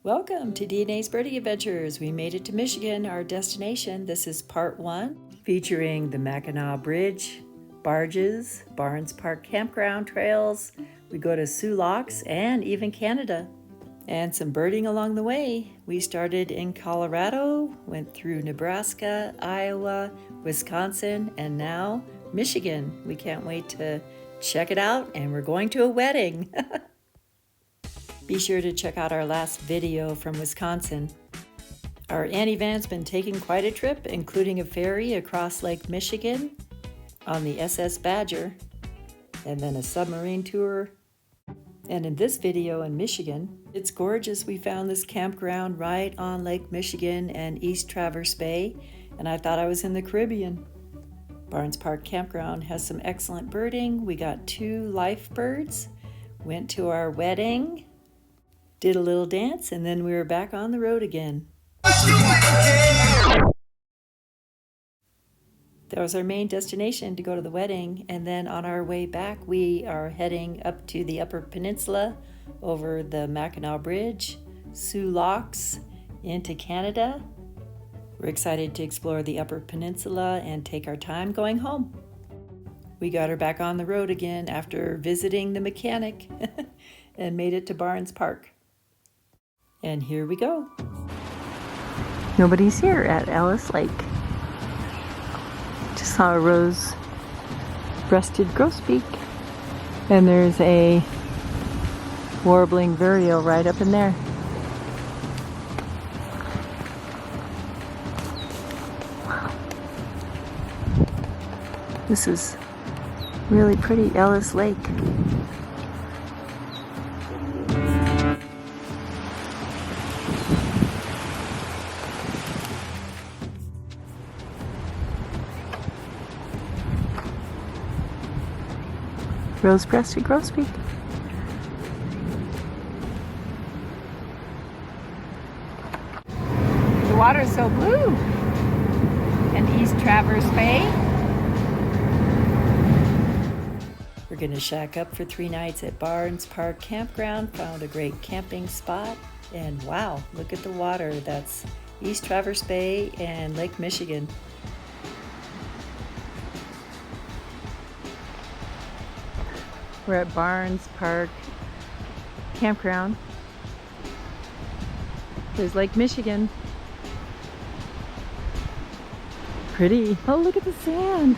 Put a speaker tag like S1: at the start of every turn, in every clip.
S1: Welcome to DNA's Birding Adventures. We made it to Michigan, our destination. This is part 1, featuring the Mackinac Bridge, Barges, Barnes Park Campground trails. We go to Soo Locks and even Canada. And some birding along the way. We started in Colorado, went through Nebraska, Iowa, Wisconsin, and now Michigan. We can't wait to check it out, and we're going to a wedding. Be sure to check out our last video from Wisconsin. Our Annie Van's been taking quite a trip, including a ferry across Lake Michigan on the SS Badger, and then a submarine tour. And in this video in Michigan, it's gorgeous. We found this campground right on Lake Michigan and East Traverse Bay, and I thought I was in the Caribbean. Barnes Park Campground has some excellent birding. We got 2 life birds, went to our wedding, did a little dance, and then we were back on the road again. That was our main destination, to go to the wedding, and then on our way back we are heading up to the Upper Peninsula over the Mackinac Bridge, Soo Locks, into Canada. We're excited to explore the Upper Peninsula and take our time going home. We got her back on the road again after visiting the mechanic and made it to Barnes Park. And here we go.
S2: Nobody's here at Ellis Lake. Just saw a rose-breasted grosbeak, and there's a warbling vireo right up in there. Wow. This is really pretty, Ellis Lake. Rose-breasted grosbeak. The water's so blue. And East Traverse Bay.
S1: We're going to shack up for 3 nights at Barnes Park Campground. Found a great camping spot. And wow, look at the water. That's East Traverse Bay and Lake Michigan.
S2: We're at Barnes Park Campground. There's Lake Michigan. Pretty. Oh, look at the sand.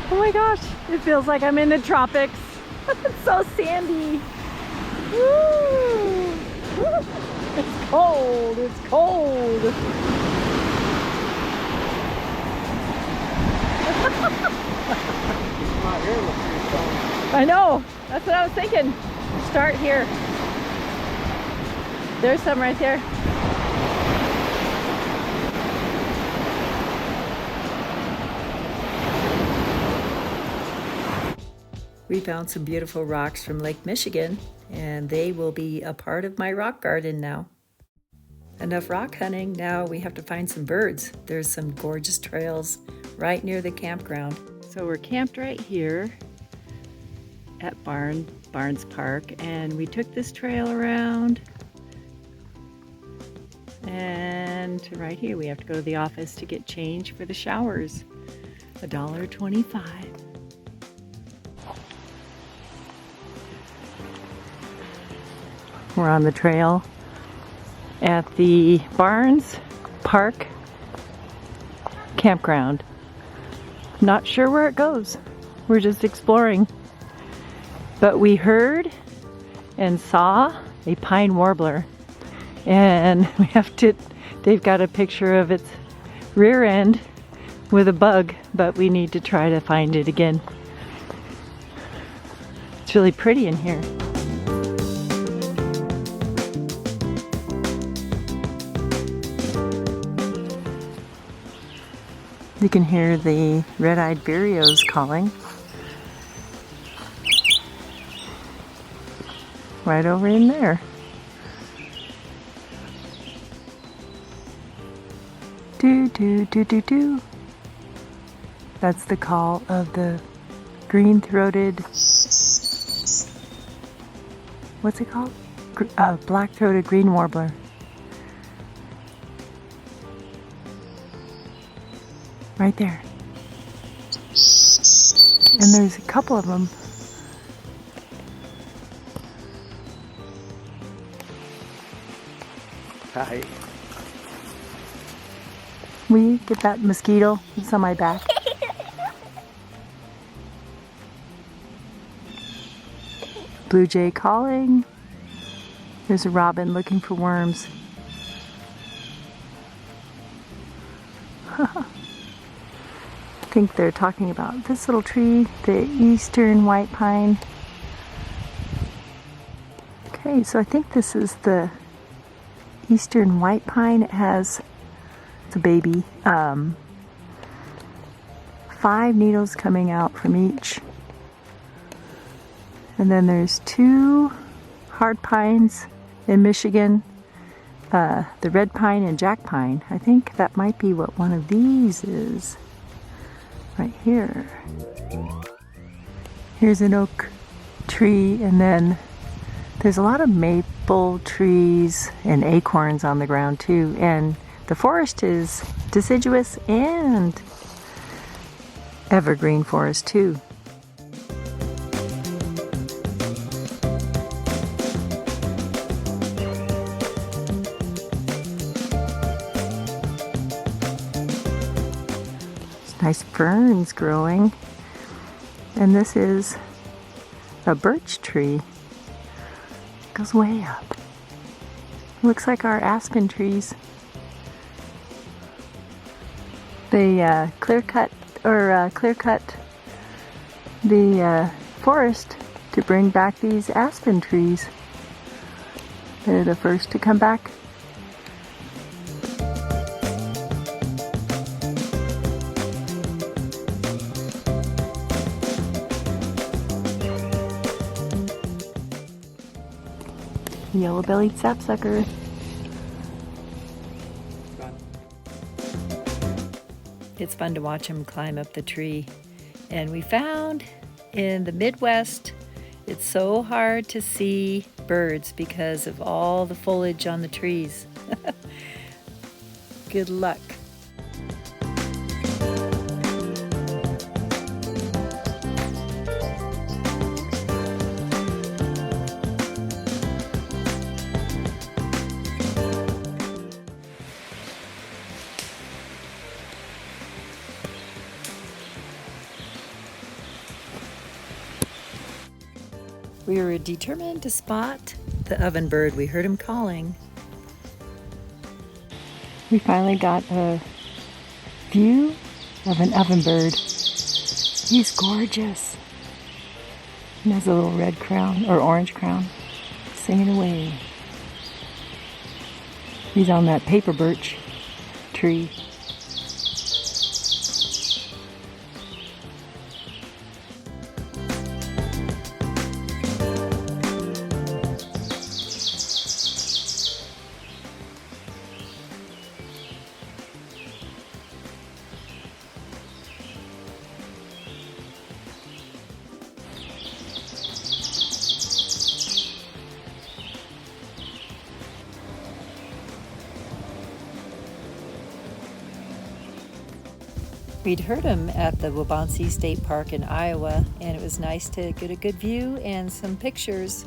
S2: Oh my gosh, it feels like I'm in the tropics. It's so sandy. Woo! Woo! It's cold, it's cold. I know, that's what I was thinking. Start here. There's some right there.
S1: We found some beautiful rocks from Lake Michigan, and they will be a part of my rock garden now. Enough rock hunting, now we have to find some birds. There's some gorgeous trails right near the campground.
S2: So we're camped right here at Barnes Park, and we took this trail around, and right here we have to go to the office to get change for the showers. $1.25. We're on the trail at the Barnes Park Campground. Not sure where it goes. We're just exploring. But we heard and saw a pine warbler, and they've got a picture of its rear end with a bug, but we need to try to find it again. It's really pretty in here. You can hear the red-eyed vireos calling. Right over in there. Do do do do do. That's the call of the green-throated, what's it called? Black-throated green warbler. Right there. And there's a couple of them.
S3: Hi.
S2: Will you get that mosquito? It's on my back. Blue jay calling. There's a robin looking for worms. I think they're talking about this little tree, the eastern white pine. Okay, so I think this is the eastern white pine. It has, it's a baby, 5 needles coming out from each. And then there's 2 hard pines in Michigan, the red pine and jack pine. I think that might be what one of these is. Right here. Here's an oak tree, and then there's a lot of maple trees and acorns on the ground too. And the forest is deciduous and evergreen forest too. Nice ferns growing, and this is a birch tree. It goes way up. Looks like our aspen trees. They clear cut the forest to bring back these aspen trees. They're the first to come back. Yellow-bellied sapsucker.
S1: It's fun to watch them climb up the tree. And we found in the Midwest, it's so hard to see birds because of all the foliage on the trees. Good luck. We were determined to spot the ovenbird. We heard him calling.
S2: We finally got a view of an ovenbird. He's gorgeous. He has a little red crown, or orange crown, singing away. He's on that paper birch tree.
S1: We'd heard him at the Waubonsee State Park in Iowa, and it was nice to get a good view and some pictures.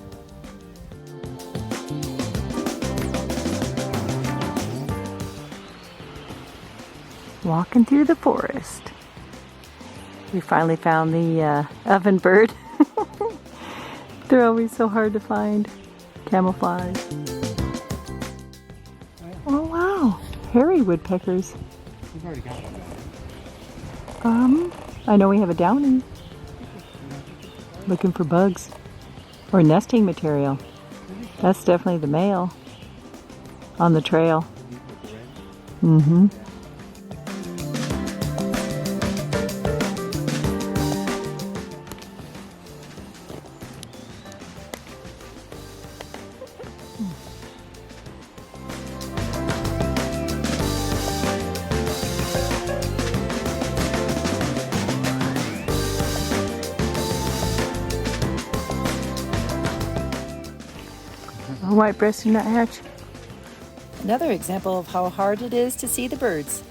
S2: Walking through the forest. We finally found the ovenbird. They're always so hard to find. Camouflage. Oh wow, hairy woodpeckers.
S3: We've already got one.
S2: I know we have a downy. Looking for bugs. Or nesting material. That's definitely the male. On the trail. Mm-hmm. white-breasted nuthatch.
S1: Another example of how hard it is to see the birds.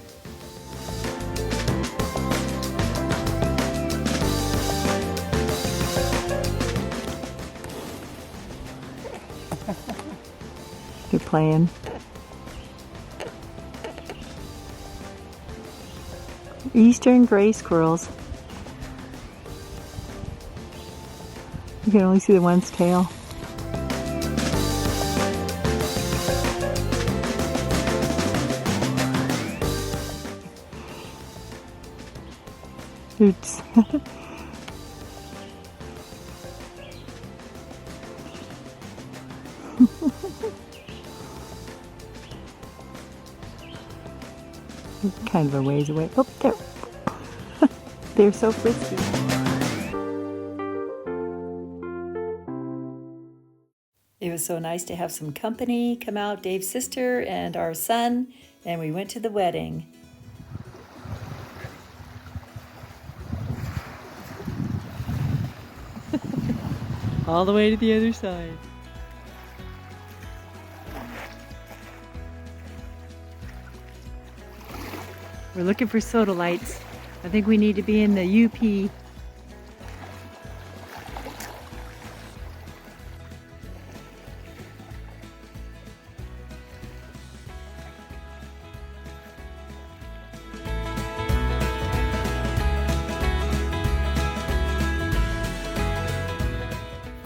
S2: They're playing. Eastern gray squirrels. You can only see the one's tail. Oops. Kind of a ways away. Oh, there. They're so frisky.
S1: It was so nice to have some company come out, Dave's sister and our son, and we went to the wedding.
S2: All the way to the other side. We're looking for soda lights. I think we need to be in the UP.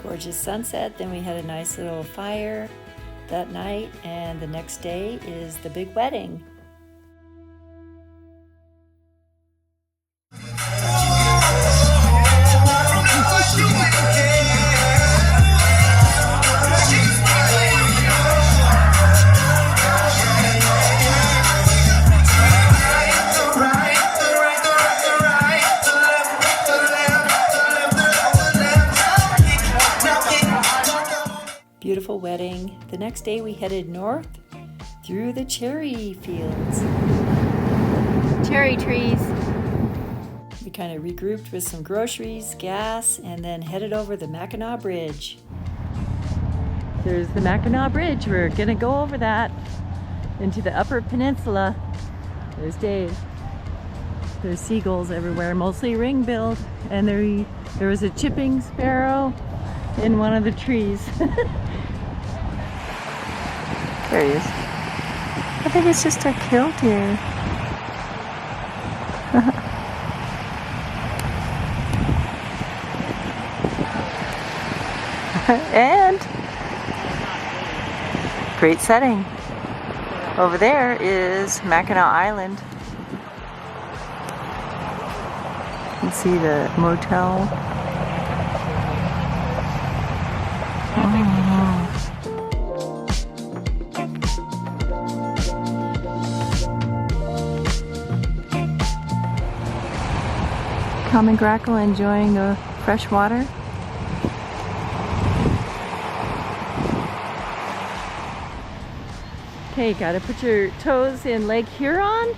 S1: Gorgeous sunset, then we had a nice little fire that night, and the next day is the big wedding. Beautiful wedding. The next day we headed north through the cherry fields.
S2: Cherry trees.
S1: We kind of regrouped with some groceries, gas, and then headed over the Mackinac Bridge.
S2: There's the Mackinac Bridge. We're gonna go over that into the upper peninsula. There's Dave. There's seagulls everywhere, mostly ring-billed, and there was a chipping sparrow in one of the trees. There he is. I think it's just a killdeer. And great setting. Over there is Mackinac Island. You can see the motel. Common grackle enjoying the fresh water. Okay, gotta put your toes in Lake Huron.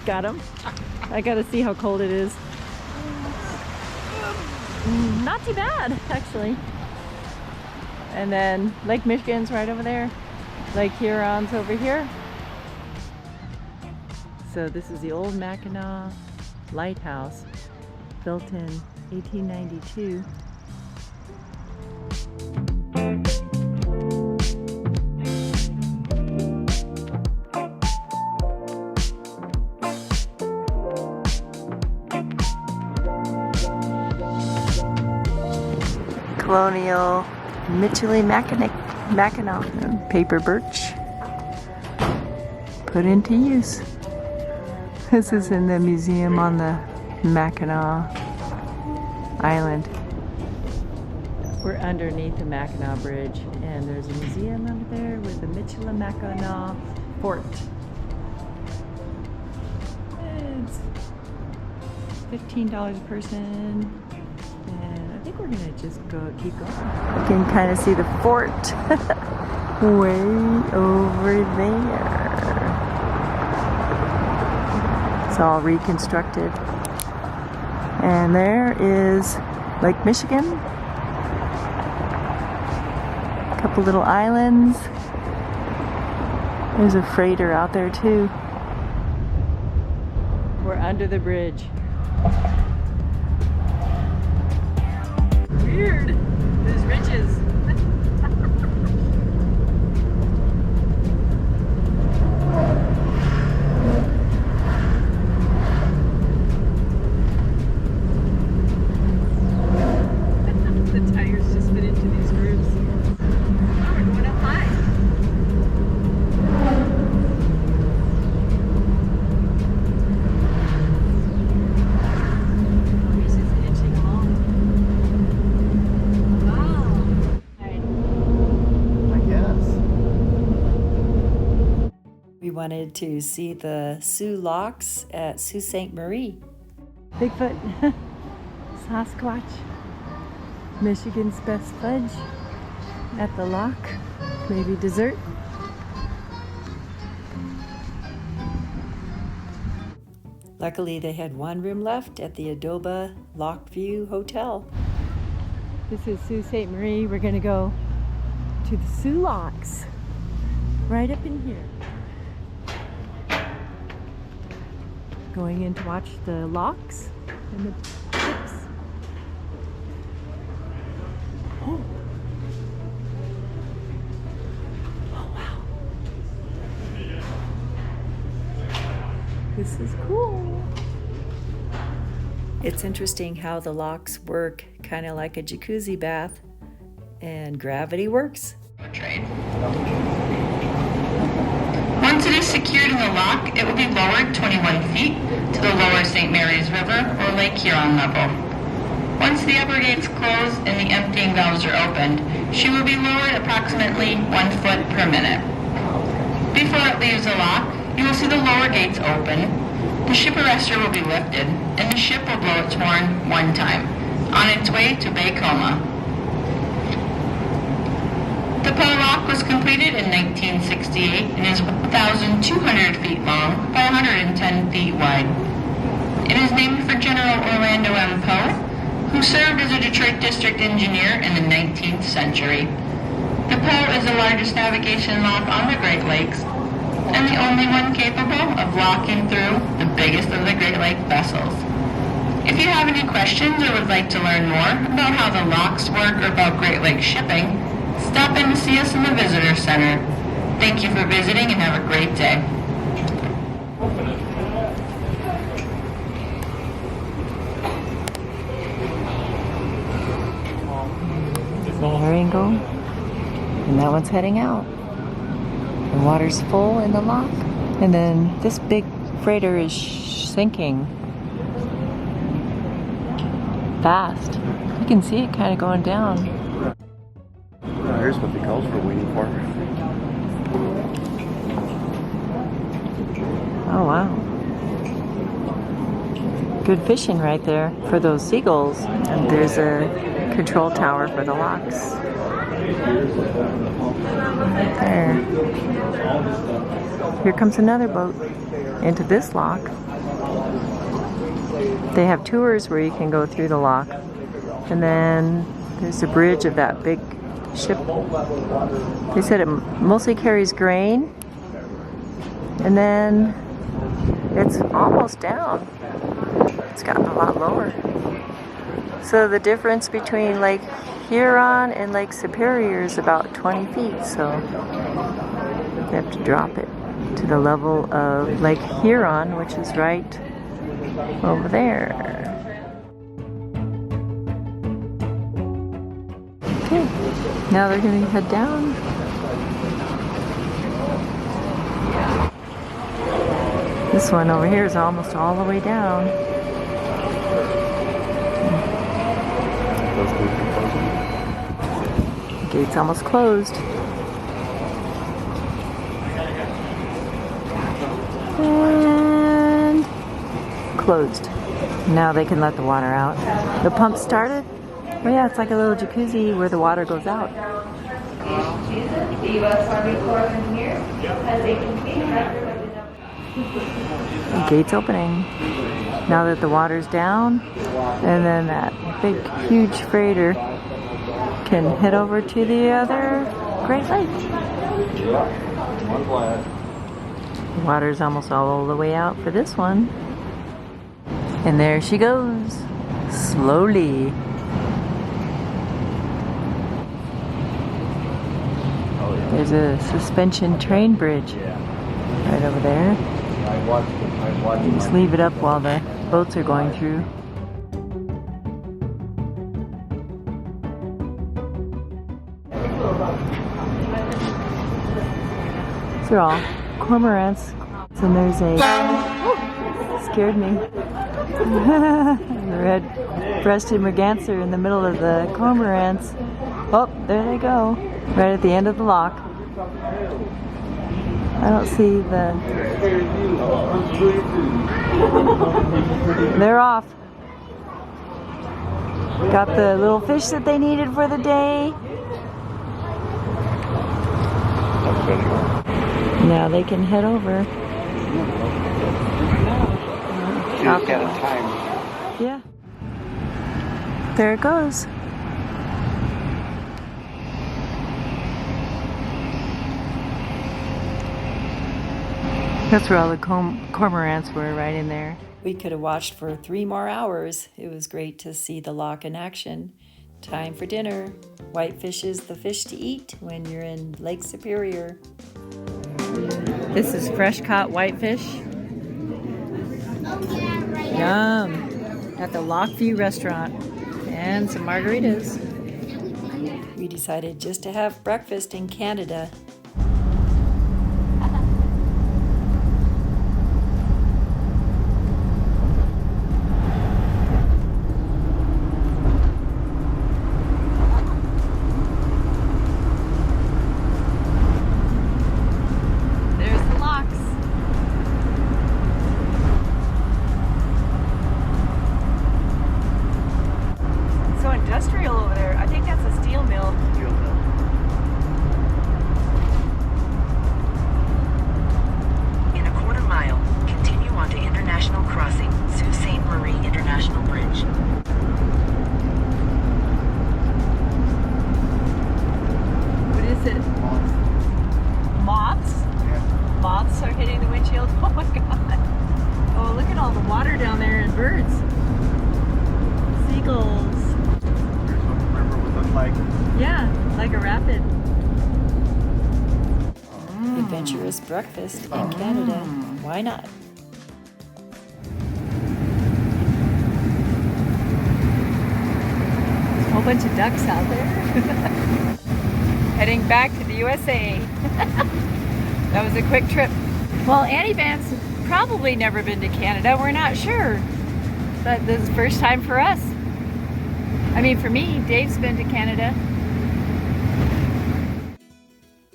S2: Got him. I gotta see how cold it is. Not too bad, actually. And then Lake Michigan's right over there. Lake Huron's over here. So this is the old Mackinac Lighthouse, built in 1892. Colonial Mackinac paper birch put into use. This is in the museum on the Mackinac Island. We're underneath the Mackinac Bridge, and there's a museum over there with the Mackinac Fort. It's $15 a person, and I think we're gonna just keep going. You can kind of see the fort way over there. It's all reconstructed. And there is Lake Michigan couple little islands. There's a freighter out there too. We're under the bridge. Weird. There's ridges. The tires just fit into these grooves. Oh, we're going up high.
S1: We wanted to see the Soo Locks at Sault Ste. Marie.
S2: Bigfoot, Sasquatch, Michigan's best fudge at the lock, maybe dessert.
S1: Luckily, they had one room left at the Adoba Lockview Hotel.
S2: This is Sault Ste. Marie. We're gonna go to the Soo Locks, right up in here. Going in to watch the locks and the ships. Oh. Oh wow. This is cool.
S1: It's interesting how the locks work, kind of like a jacuzzi bath, and gravity works.
S3: Once it is secured in the lock, it will be lowered 21 feet to the lower St. Mary's River or Lake Huron level. Once the upper gates close and the emptying valves are opened, she will be lowered approximately 1 foot per minute. Before it leaves the lock, you will see the lower gates open, the ship arrestor will be lifted, and the ship will blow its horn 1 time, on its way to Baie-Comeau. The pole lock was completed in 1968 and is 1,200 feet long by 110 feet wide. It is named for General Orlando M. Poe, who served as a Detroit district engineer in the 19th century. The Poe is the largest navigation lock on the Great Lakes and the only one capable of locking through the biggest of the Great Lake vessels. If you have any questions or would like to learn more about how the locks work or about Great Lake shipping, stop in to see us in the Visitor Center. Thank you for visiting and have a great day.
S1: Angle, and that one's heading out. The water's full in the lock, and then this big freighter is sinking fast. You can see it kind of going down.
S4: Here's what the gulls were waiting for.
S1: Oh wow. Good fishing right there for those seagulls. And there's a control tower for the locks. Right there. Here comes another boat into this lock. They have tours where you can go through the lock. And then there's the bridge of that big ship. They said it mostly carries grain. And then it's almost down. It's gotten a lot lower. So the difference between Lake Huron and Lake Superior is about 20 feet. So you have to drop it to the level of Lake Huron, which is right over there. Okay, now they're going to head down. This one over here is almost all the way down. The gate's almost closed. And closed. Now they can let the water out. The pump started. Oh yeah, it's like a little jacuzzi where the water goes out. The gate's opening. Now that the water's down, and then that big, huge freighter can head over to the other
S2: Great Lake.
S4: One flat.
S2: The water's almost all the way out for this one. And there she goes, slowly.
S4: Oh, yeah.
S2: There's a suspension train bridge right over there.
S4: I watched
S2: You just leave it up while the boats are going through. These are all cormorants. And there's a... scared me. The red-breasted merganser in the middle of the cormorants. Oh, there they go. Right at the end of the lock. I don't see the... They're off. Got the little fish that they needed for the day. Now they can head over.
S4: Just got a time.
S2: Yeah. There it goes. That's where all the cormorants were, right in there.
S1: We could have watched for 3 more hours. It was great to see the lock in action. Time for dinner. Whitefish is the fish to eat when you're in Lake Superior. This is fresh caught whitefish. Yum! At the Lockview restaurant. And some margaritas. We decided just to have breakfast in Canada.
S2: Industrial over there. I think that's a steel mill.
S5: In a quarter mile, continue onto International Crossing, Sault Ste. Marie International Bridge.
S2: What is it? Moths?
S4: Yeah.
S2: Moths are hitting the windshield? Oh my god. Oh, look at all the water down there and birds. Seagulls.
S4: Here's what the river would look like.
S2: Yeah, like a rapid.
S1: Adventurous breakfast in Canada. Why not?
S2: A whole bunch of ducks out there. Heading back to the USA. That was a quick trip. Well, Annie Van's probably never been to Canada. We're not sure. But this is the first time for us. I mean, for me, Dave's been to Canada.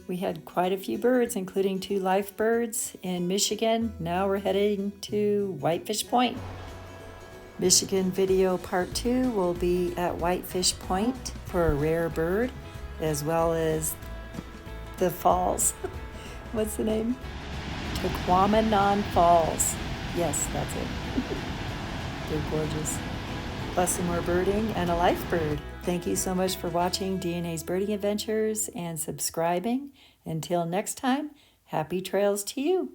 S1: We had quite a few birds, including 2 live birds in Michigan. Now we're heading to Whitefish Point. Michigan video part 2 will be at Whitefish Point for a rare bird, as well as the falls. What's the name? Tequamanon Falls. Yes, that's it. They're gorgeous. Plus some more birding and a life bird. Thank you so much for watching DNA's Birding Adventures and subscribing. Until next time, happy trails to you.